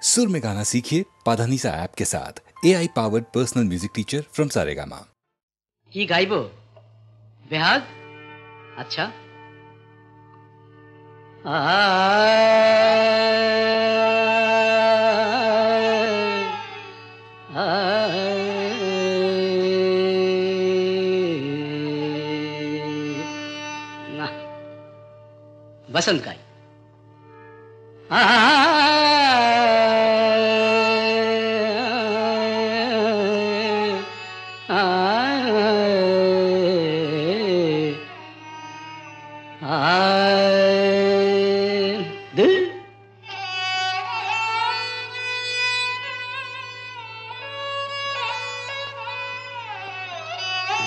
सुर में गाना सीखिए पाधानीसा ऐप के साथ। AI powered personal music teacher from Saregama. কি গাইবো বেহাগ? আচ্ছা না বসন্ত গাই।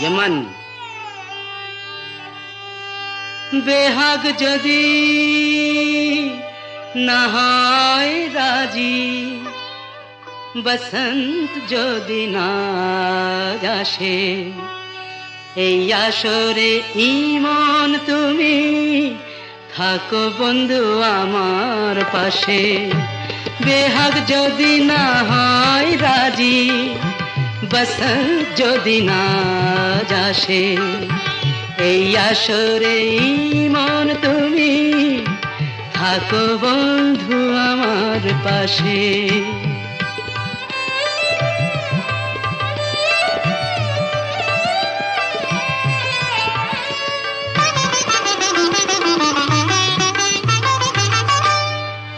यमन बेहाग जदि ना হয় রাজি, বসন্ত যদি না আসে, এই আসরে ইমন তুমি থাকো বন্ধু আমার পাশে। বেহাগ যদি না হয় রাজি, বসন্ত যদি না আসে, এই আসরে ইমন তুমি থাকো বন্ধু আমার পাশে।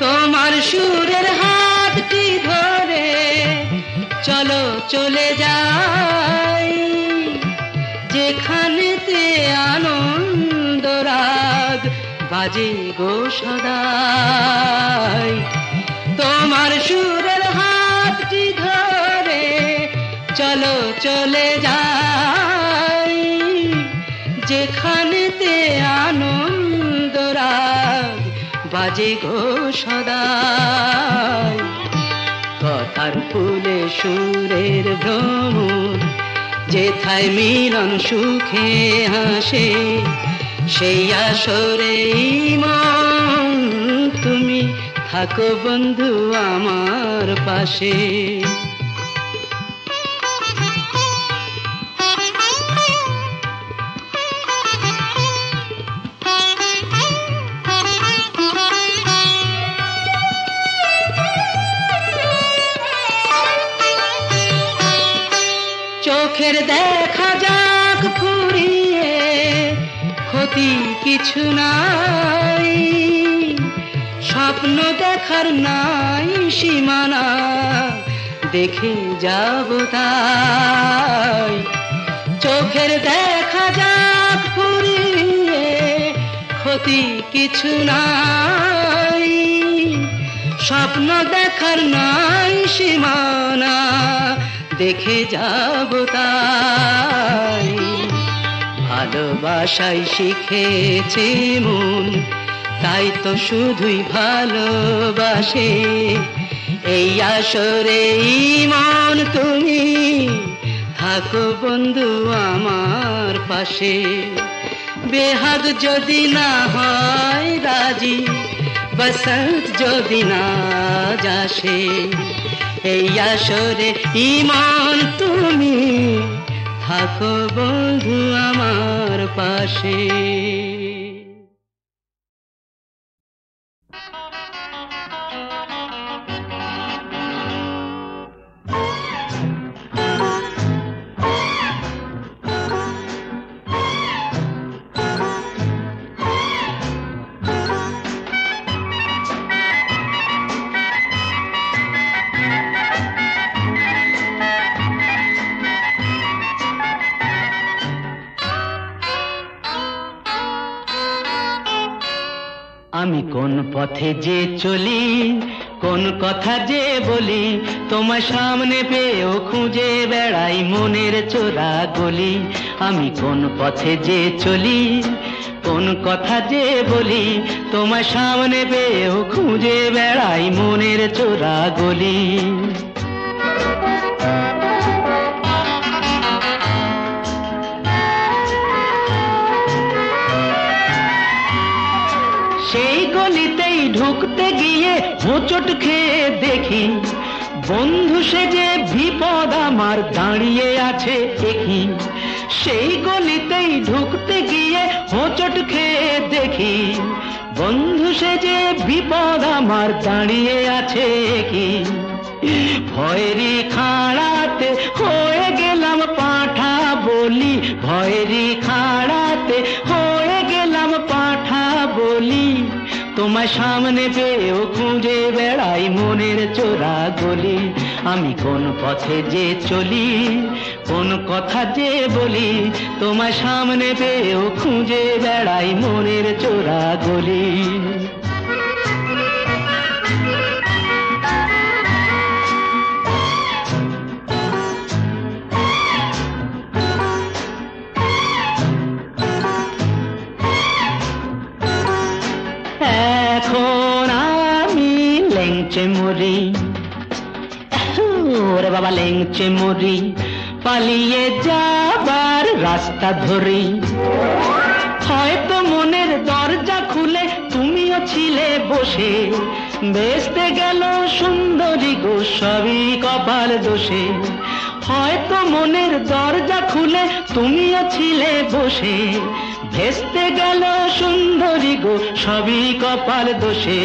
তোমার সুরের হাতটি ধরে চলো চলে যাই, যেখানেতে আনন্দ রাগ বাজে গো সদাই। তোমার সুরের হাতটি ধরে চলো চলে যাই, যেখানেতে আনন্দ রাগ বাজে গো সদাই। কথার ফুলে সুরের ভ্রমর, যেথায় মিলন সুখে হাসে, সেই আসরে ইমন তুমি থাকো বন্ধু আমার পাশে। চোখের দেখা যাক ফুরিয়ে, ক্ষতি কিছু নাই, স্বপ্ন দেখার নাই সীমানা, দেখে যাব তাই। চোখের দেখা যাক ফুরিয়ে, ক্ষতি কিছু নাই, স্বপ্ন দেখার নাই সীমানা, দেখে যাব তাই। ভালোবাসাই শিখেছে মন, তাই তো শুধুই ভালোবাসে, এই আসরে ইমন তুমি থাকো বন্ধু আমার পাশে। বেহাগ যদি না হয় রাজি, বসন্ত যদি না আসে, এই আসরে ইমন তুমি থাকো বন্ধু আমার পাশে। আমি কোন পথে যে চলি, কোন কথা যে বলি, তোমার সামনে পেয়েও খুঁজে বেড়াই মনের চোরা গলি। আমি কোন পথে যে চলি, কোন কথা যে বলি, তোমার সামনে পেয়েও খুঁজে বেড়াই মনের চোরা গলি। সেই গলিতেই ঢুকতে গিয়ে হোঁচট খেয়ে দেখি দেখি বন্ধু সেজে বিপদ আমার দাঁড়িয়ে আছে একই সেই গলিতেই ঢুকতে গিয়ে হোঁচট খেয়ে দেখি বন্ধু সেজে বিপদ আমার দাঁড়িয়ে আছে কি ভয়েরই খাড়াতে হয়ে গেলাম পাঁঠা বলি ভয়েরই খাড়াতে হয়ে গেলাম পাঁঠা বলি তোমার সামনে পেয়েও খুঁজে বেড়াই মনের চোরা গলি আমি কোন পথে যে চলি কোন কথা যে বলি তোমার সামনে পেয়েও খুঁজে বেড়াই মনের চোরা গলি এখন আমি লেংচে মরি ওরে বাবা লেংচে মরি পালিয়ে যাবার রাস্তা ধরি হয়তো মনের দরজা খুলে তুমিও ছিলে বসে বেসতে গেল সুন্দরী গো সবই কপাল দোষে হয়তো মনের দরজা খুলে তুমিও ছিলে বসে ভেস্তে গেল সুন্দরী গো সবই কপাল দোষে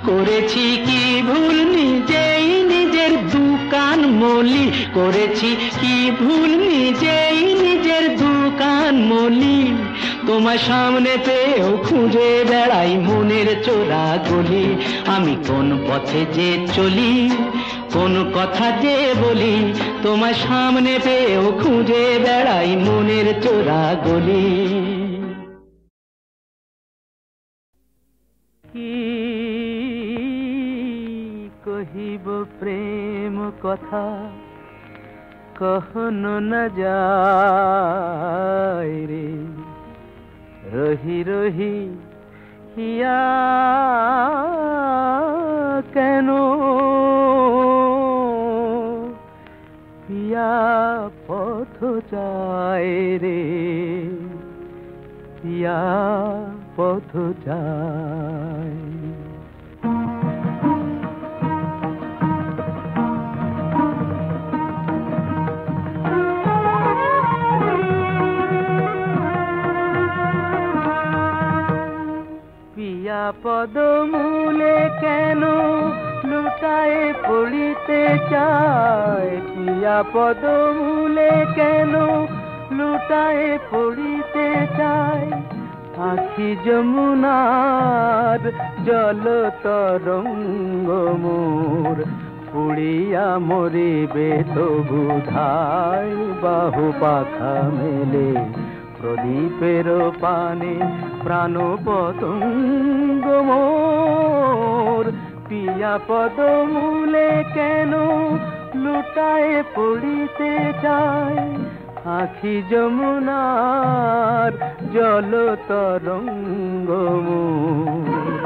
করেছি কি ভুল নিজেই নিজের দুকান মলি করেছি কি ভুল নিজেই নিজের দুকান মলি তোমার সামনে পেয়েও খুঁজে বেড়াই মনের চোরা গলি আমি কোন পথে যে চলি কোন কথা যে বলি তোমার সামনে পেয়েও খুঁজে বেড়াই মনের চোরা গলি কি কহিব প্রেম কথা কখনো না যায় রে রহি রহি হিয়া কেন পিয়া পথ চায় রে পিয়া পথ চায় পিয়া পদমূলে কেন লুটায়ে পড়িতে চায় পিয়া পদমূলে কেন লুটায়ে পড়িতে চায় আখি যমুনার জল তরঙ্গ মোর পুড়িয়া মরিবে তবু ধায় বাহু পাখা মেলে প্রদীপের পানে প্রাণ পতঙ্গ মোর পিয়া পদমূলে কেন লুটায়ে পড়িতে চায় আখি যমুনার জল তরঙ্গ মোর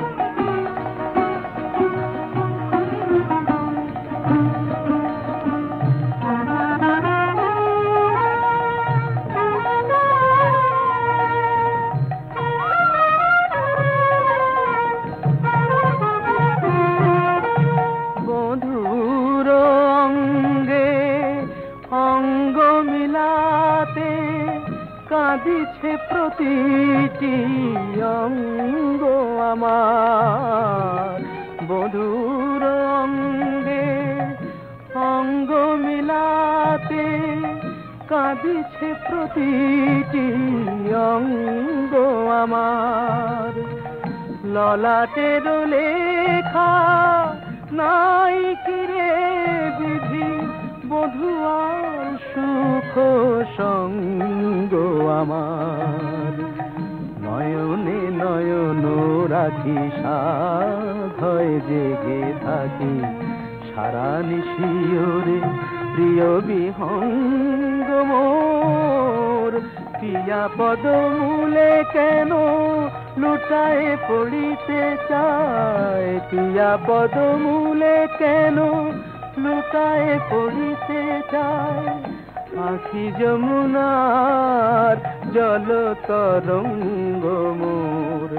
কাঁদিছে প্রতিটি অঙ্গ আমার বধুর অঙ্গে অঙ্গ মিলাতে কাঁদিছে প্রতিটি অঙ্গ আমার ললাটের লেখা নাই কিরে বিধি বধুয়ার সুখ সঙ্গ আমার নয়নে নয়ন রাখি সাধয় জেগে থাকি সারা নিশিওরে প্রিয় বিহঙ্গ মোর পিয়া পদমূলে কেন লুটায়ে পড়িতে চায় পিয়া পদমূলে কেন লুটায়ে পড়িতে চায় আখি যমুনার জল তরঙ্গ মোর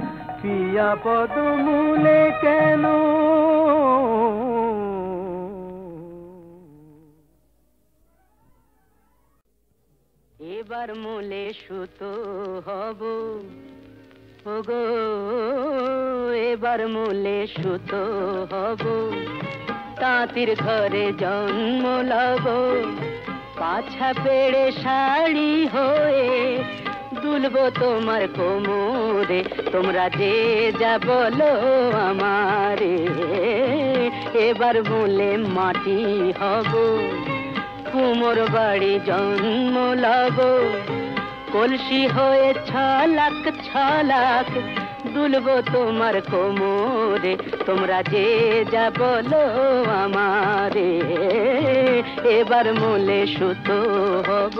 পিয়া পদমূলে কেন এবার মূলে সুতো হব ওগো, এবার মূলে সুতো হব, তাঁতির ঘরে জন্ম লব, পাছা পেড়ে শাড়ি হয়ে দুলবো তোমার কোমরে, তোমরা যে যা বলো আমারে। এবার মূলে মাটি হব, কুমোর বাড়ি জন্ম লব, কলসি হয়ে ছলাক ছলাক দুলবো তোমার কোমরে, তোমরা যে যা বলো আমারে। এবার মূলে সুতো হব।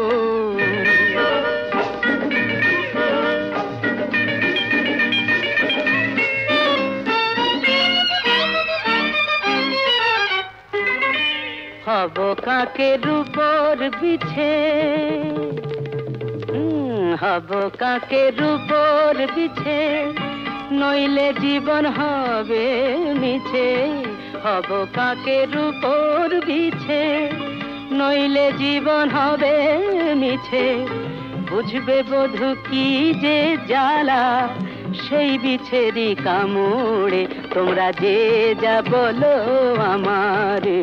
হব কাকের উপর বিছে, হব কাকের উপর বিছে, নইলে জীবন হবে মিছে। হব কাকের উপর বিছে, নইলে জীবন হবে মিছে। বুঝবে বধূ কি যে জ্বালা সেই বিছেরি কামড়ে, তোমরা যে যা বলো আমারে।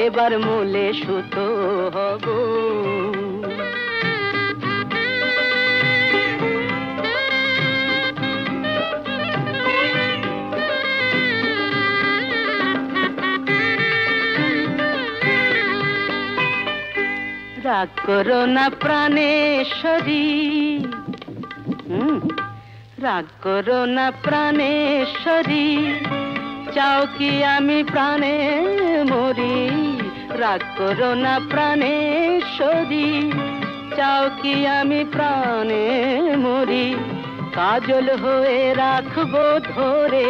এবার মূলে সুতো হব। রাগ করো না প্রাণেশ্বরী, রাগ করো না প্রাণেশ্বরী, চাও কি আমি প্রাণে মরি। রাগ করো না প্রাণেশ্বরী, চাও কি আমি প্রাণে মরি। কাজল হয়ে রাখবো ধরে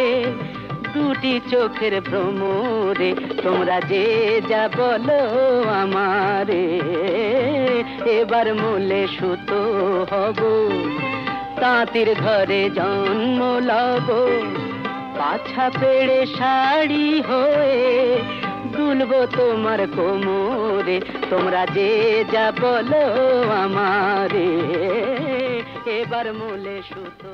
দুটি চোখের ভ্রমরে, তোমরা যে যা বলো আমারে। এবার মূলে সুতো হব, তাঁতির ঘরে জন্ম লব, পাছা পেড়ে শাড়ি হয়ে দুলবো তোমার কোমরে, তোমরা যে যা বলো আমারে। এবার মূলে সুতো।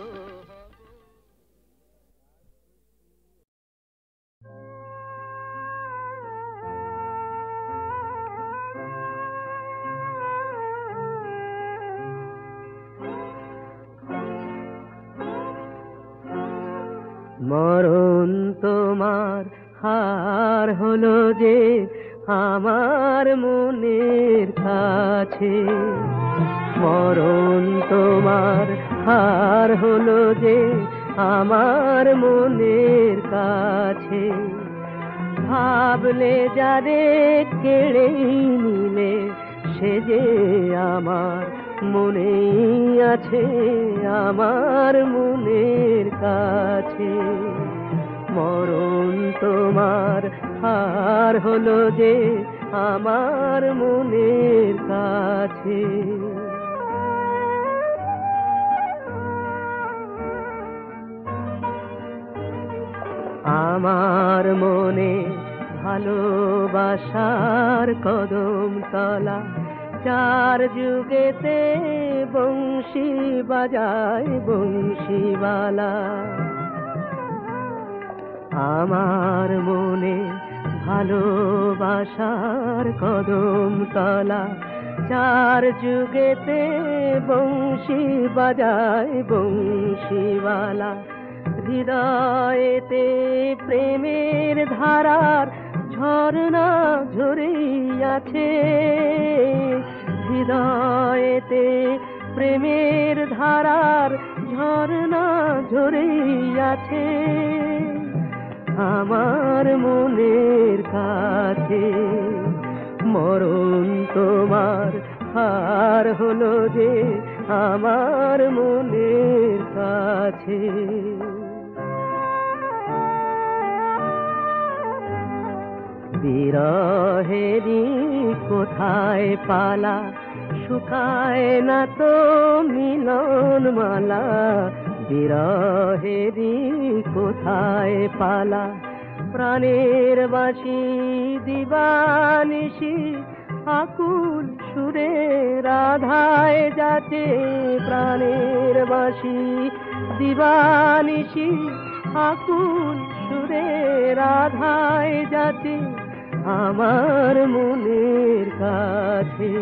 মরণ তোমার হার হলো যে আমার মনের কাছে, মরণ তোমার হার হলো যে আমার মনের কাছে। ভাবলে যারে কেড়ে নিলে সে যে আমার মনেই আছে, আমার মনের কাছে। মরণ তোমার হার হলো যে আমার মনের কাছে। আমার মনে ভালোবাসার কদম তলা, চার যুগেতে বংশী বাজায় বংশীওয়ালা। আমার মনে ভালোবাসার কদম তলা, চার যুগেতে বংশী বাজায় বংশীওয়ালা। হৃদয়েতে প্রেমের ধারার ঝরনা ঝরেই আছে, হৃদয়েতে প্রেমের ধারার ঝরনা ঝরেই আছে। আমার মনের কাছে মরণ তোমার হার হলো যে আমার মনের কাছে। বিরহেরি কোথায় পালা, শুকায় না তো মিলন মালা। বিরহেরি কোথায় পালা, প্রাণের বাঁশি দিবানিশি আকুল সুরে রাধায় যাতে প্রাণের বাঁশি দিবানিশি আকুল সুরে রাধায় যাতে আমার মনের কাছে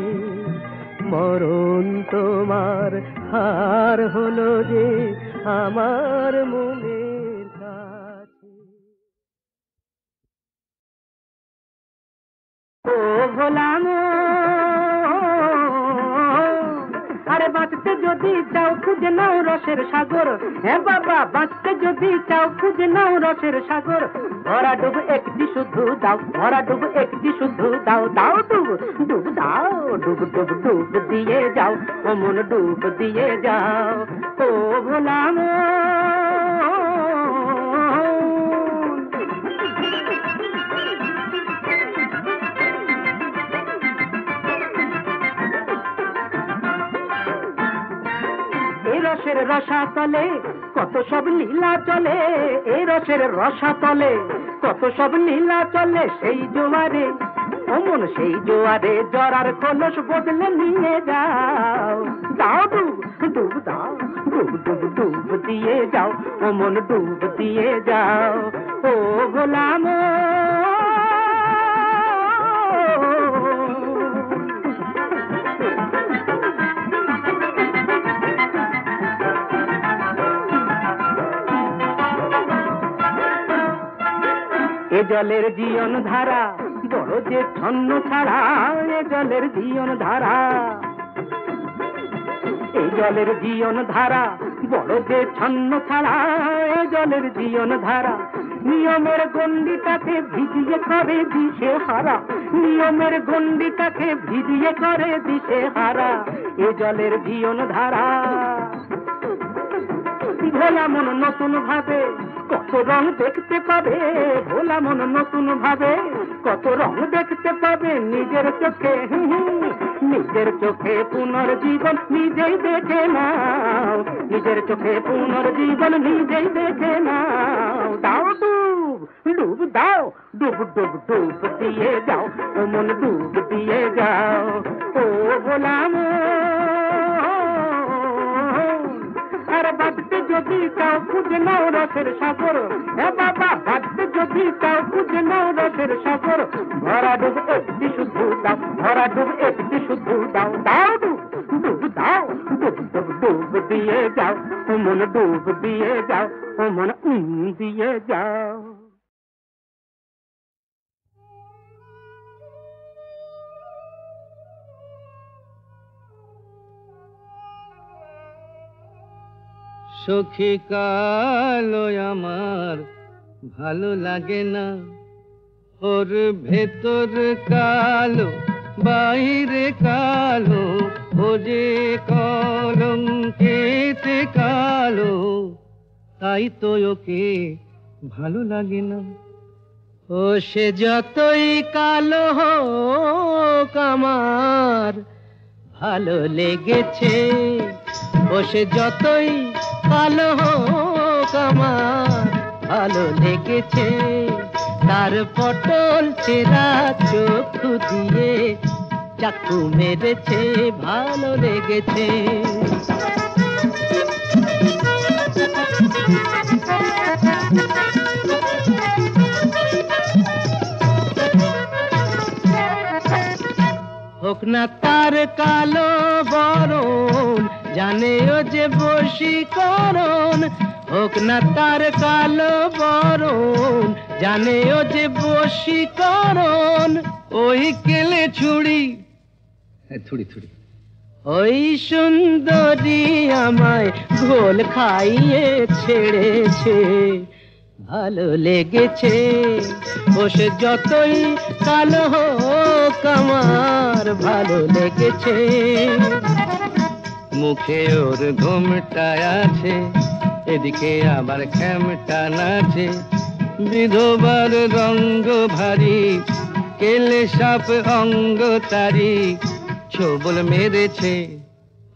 মরণ তোমার হার হলো যে আমার মনের কাছে। ও ভোলাম আরে বাঁচতে যদি চাও খুঁজে নাও রসের সাগর, হ্যাঁ বাবা বাঁচতে যদি চাও খুঁজে নাও রসের সাগর, ভরা ডুব একটি শুধু দাও, ভরা ডুব একটি শুধু দাও, দাও ডুব ডুব দাও, ডুব ডুব ডুব দিয়ে যাও, ও মন ডুব দিয়ে যাও। ও ভোলাম রসের রসাতলে কত সব লীলা চলে, এই রসের রসাতলে কত সব লীলা চলে, সেই জোয়ারে অমন সেই জোয়ারে জরার কলস বদলে নিয়ে যাও, দাও ডুব ডুব দাও, ডুব ডুব ডুব দিয়ে যাও, অমন ডুব দিয়ে যাও। ও ভোলাম এ জলের জীবন ধারা বড় যে ছন্ন ছাড়া, এ জলের জীবন ধারা, এই জলের জীবন ধারা বড় যে ছন্ন ছাড়া, এ জলের জীবন ধারা নিয়মের গণ্ডিটাকে ভিজিয়ে করে দিশে হারা, নিয়মের গণ্ডিটাকে ভিজিয়ে করে দিশে হারা, এ জলের জীবন ধারা। ভোলা মন নতুন ভাবে কত রং দেখতে পাবে, ভোলা মন নতুন ভাবে কত রং দেখতে পাবে, নিজের চোখে নিজের চোখে পুনর্জীবন নিজেই দেখে নাও, নিজের চোখে পুনর্জীবন নিজেই দেখে নাও, দাও ডুব ডুব দাও, ডুব ডুব ডুব দিয়ে যাও, ও মন ডুব দিয়ে যাও। ও ভোলাম আরে বাঁচতে যদি চাও খুঁজে নাও রসের সাগর, হ্যাঁ বাবা বাঁচতে যদি চাও খুঁজে নাও রসের সাগর, ভরা ডুব একটি শুধু দাও, ভরা ডুব একটি শুধু দাও, দাও ডুব ডুব দাও, ডুব ডুব ডুব দিয়ে যাও, ও মন ডুব দিয়ে যাও, ও মন দিয়ে যাও। সখী কালো আমার ভালো লাগে না, ওর ভেতর কালো বাইরে কালো, ও যে কলঙ্কেতে কালো, তাই তো ওকে ভালো লাগে না। ও সে যতই কালো হোক আমার ভালো লেগেছে, ও সে যতই কালো হোক আমার ভালো লেগেছে, তার পটল ছেঁড়া চক্ষু দিয়ে চাকু মেরেছে, ভালো লেগেছে। হোক না তার কালো বরণ, জানে ও যে বশীকরণ, হোক না তার কালো বরণ, জানে ও যে বশীকরণ, ওই কেলে ছুড়ি থুড়ি থুড়ি, ওই সুন্দরী আমায় ঘোল খাইয়ে ছেড়েছে, ভালো লেগেছে। ও সে যতই কালো হোক আমার ভালো লেগেছে। মুখে ওর ঘুমটা আছে, এদিকে আবার খ্যামটা নাচে, বিধবার রঙ্গ ভারী, কেলে সাপ অঙ্গ তারি, ছোবল মেরেছে।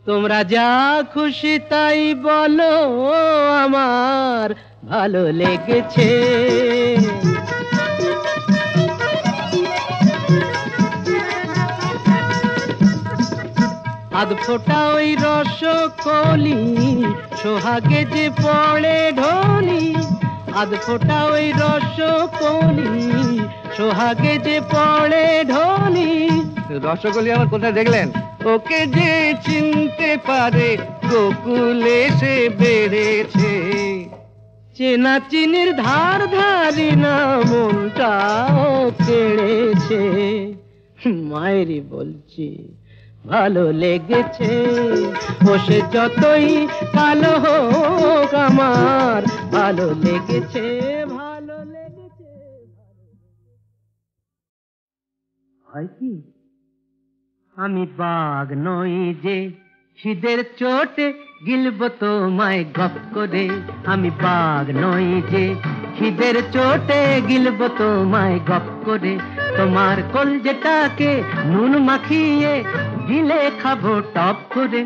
তোমরা যা খুশি তাই বলো, আমার ভালো লেগেছে। আধ ফোঁটা ওই রসকলি সোহাগে যে পড়ে ঢলি আধ ফোঁটা ওই রসকলি সোহাগে যে পড়ে ঢলি রসগোল্লা আমার কোথায় দেখলেন? ওকে যে চিনতে পারে গোকুলে সে বেড়েছে চেনা চিনির ধার ধারি না মনটাও কেড়েছে মায়েরই বলছি ভালো লেগেছে ও সে যতই কালো হোক আমার ভালো লেগেছে ভালো লেগেছে হয় কি আমি বাঘ নই যে খিদের চোটে গিলবো তোমায় গপ করে আমি বাঘ নই যে খিদের চোটে গিলবো তোমায় গপ করে তোমার কলজেটাকে নুন মাখিয়ে গিলে খাবো টপ করে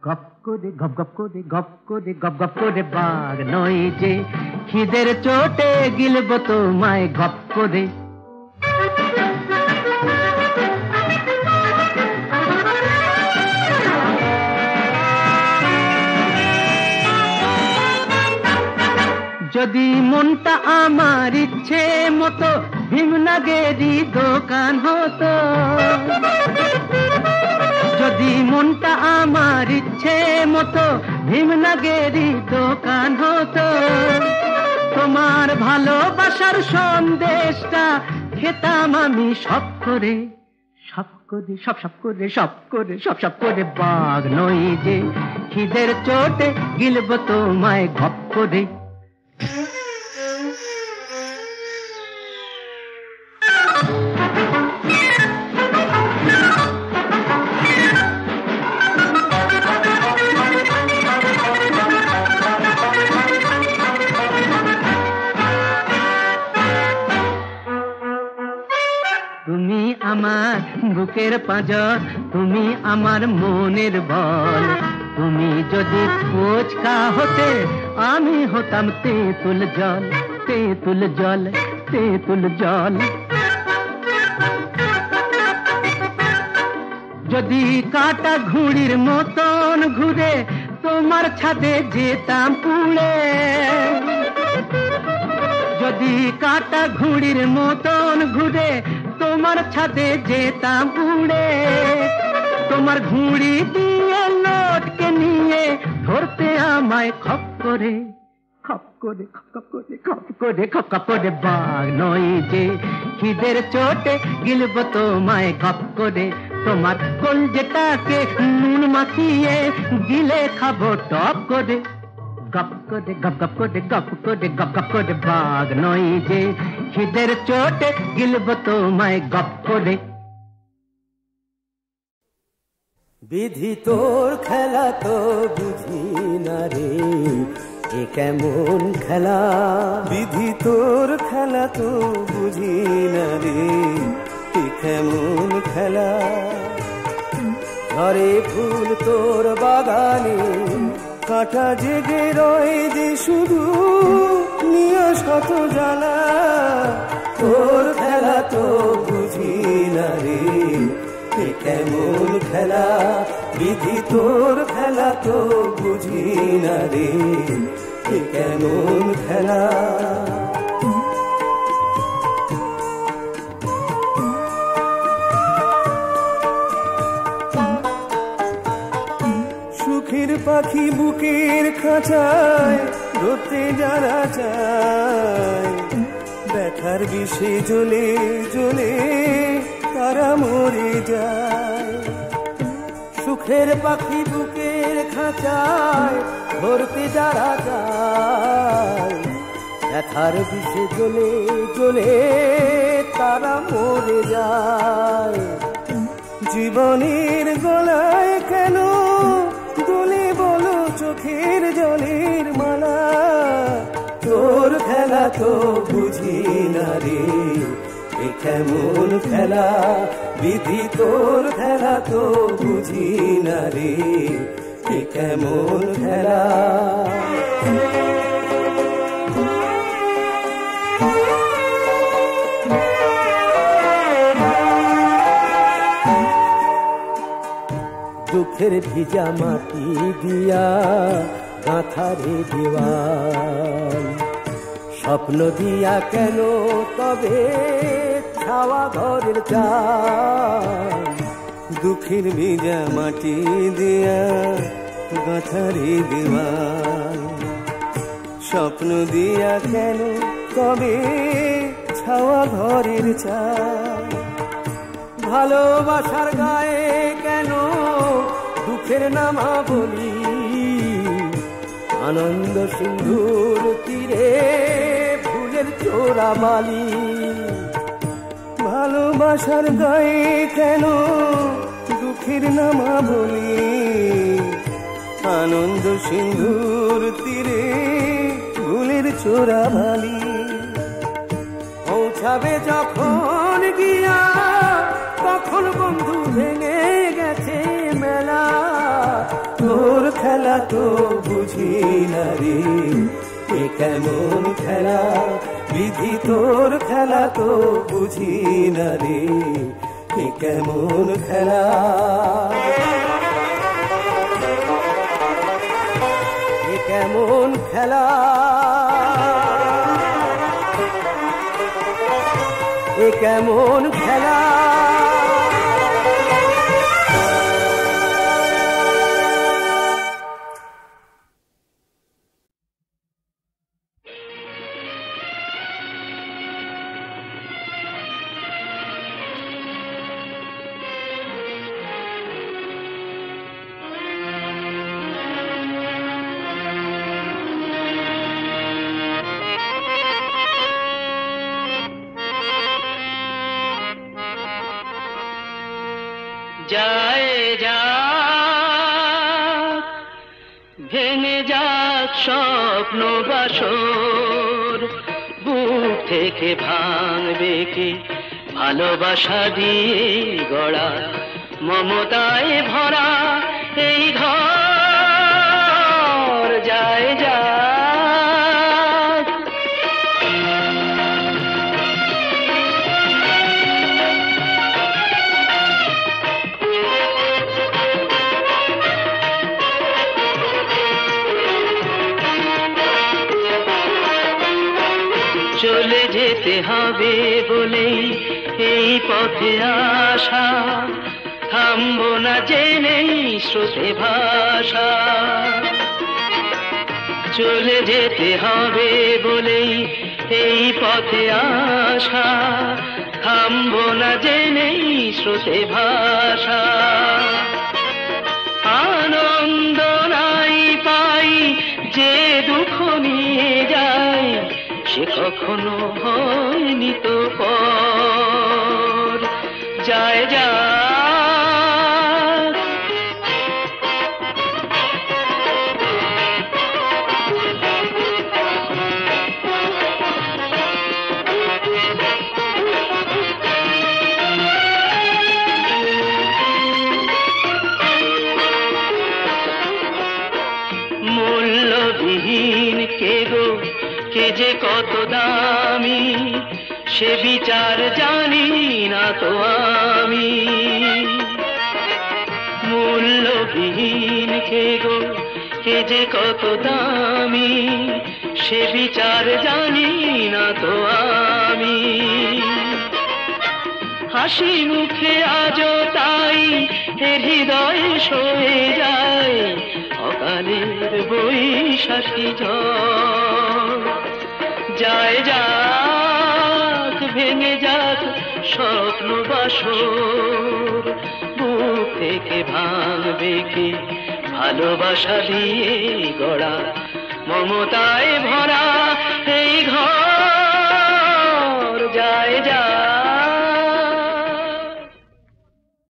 গপ করে গপ গপ করে গপ করে গপ গপ করে বাঘ নই যে খিদের চোটে গিলবো তোমায় গপ করে যদি মনটা আমার ইচ্ছে মতো ভীমনাগেরই দোকান হতো যদি মনটা আমার ইচ্ছে মতো ভীমনাগেরই দোকান হতো তোমার ভালোবাসার সন্দেশটা খেতাম আমি সব করে সব করে সব সব করে সব করে সব সব করে বাঘ নই যে খিদের চোটে গিলবো তোমায় গপ করে তুমি আমার বুকের পাঁজর তুমি আমার মনের বল তুমি যদি ফুচকা হতে আমি হতাম তেঁতুল জল তেঁতুল জল তেঁতুল জল যদি কাটা ঘুড়ির মতন ঘুরে তোমার ছাদে যেতাম উড়ে যদি কাটা ঘুড়ির মতন ঘুরে তোমার ছাদে যেতাম উড়ে তোমার ঘুড়ি দিয়ে লটকে নিয়ে ধরতে আমায় খপ করে খপ করে খপ করে খপ করে খপ খপ করে বাঘ নই যে খিদের চোটে গিলবো তোমায় খপ করে তোমার কলজেটাকে নুন মাখিয়ে গিলে খাবো টপ করে গপ করে গপ গপ করে গপ করে গপ গপ করে বাঘ নই যে খিদের চোটে গিলবো তোমায় গপ করে বিধি তোর খেলা তো বুঝি না রে এ কেমন খেলা বিধি তোর খেলা তো বুঝি না রে এ কেমন খেলা ঘরে ফুল তোর বাগানে কাঁটা জেগে রয় যে শুধু নিয়ে শত জানা তোর খেলা তো বুঝি না রে এ কেমন খেলা বিধি তোর খেলা তো বুঝি না রে এ কেমন খেলা সুখের পাখি বুকের খাঁচায় ধরতে যারা চায় ব্যথার বিষে জ্বলে জ্বলে তারা মরে যায় সুখের পাখি বুকের খাঁচায় ধরতে যারা যায় ব্যথার বিষে জ্বলে জ্বলে তারা মরে যায় জীবনের গলায় কেন দোলে বলো চোখের জলের মালা তোর খেলা তো বুঝি না রে এ কেমন খেলা বিধি তোর খেলা তো বুঝি না রে এ কেমন খেলা দুঃখের ভিজা মাটি দিয়া গাঁথারে দেওয়াল, স্বপ্ন দিয়া কেন তবে ছাওয়া ঘরের চাল, দুঃখের ভিজা মাটি দিয়া গাঁথারে দেওয়াল, স্বপ্ন দিয়া কেন তবে ছাওয়া ঘরের চাল, ভালোবাসার গায়ে কেন দুঃখের নামা বলি, আনন্দ সিন্ধুর তীরে ফুলের চোরা বালি, ভালোবাসার গায়ে কেন দুঃখের নামা বলি, আনন্দ সিন্ধুর তীরে ফুলের চোরা বালি, পৌঁছাবে যখন গিয়া তখন বন্ধু ভেঙে গেছে মেলা, তোর খেলা তো বুঝি না রে, এ কেমন খেলা বিধি, তোর খেলা তো বুঝি না রে, এ কেমন খেলা, এ কেমন খেলা, এ কেমন খেলা। যায় যাক ভেঙে যাক স্বপ্ন বাসর, বুক থেকে ভাঙবে কি ভালোবাসা দিয়ে গড়া, মমতায় ভরা এই ঘর। যায় যাক চলে যেতে হবে বলেই এই পথে আসা, থামবো না জেনেই স্রোতে ভাষা। চলে যেতে হবে বলেই এই পথে আসা, থামবো না জেনেই স্রোতে ভাষা। আনন্দ নাই পাই যে দুঃখ নিয়ে যায়, সে কখনো হয়নি তো পর। যায় যাক মূল্যবিহীন কে গো, কে যে কত দামি, সে বিচার জানি না তো আমি। মূল্যবিহীন কে গো, কে যে কত দামি, সে বিচার জানি না তো আমি। হাসি মুখে আজও তাই হৃদয়ে সয়ে যায় অকালের বৈশাখী ঝড়। যায় যাক ভেঙে যাক স্বপ্ন বাসর, বুক থেকে ভাঙবে কি ভালোবাসা দিয়ে গড়া, মমতায় ভরা এই ঘর। যায় যাক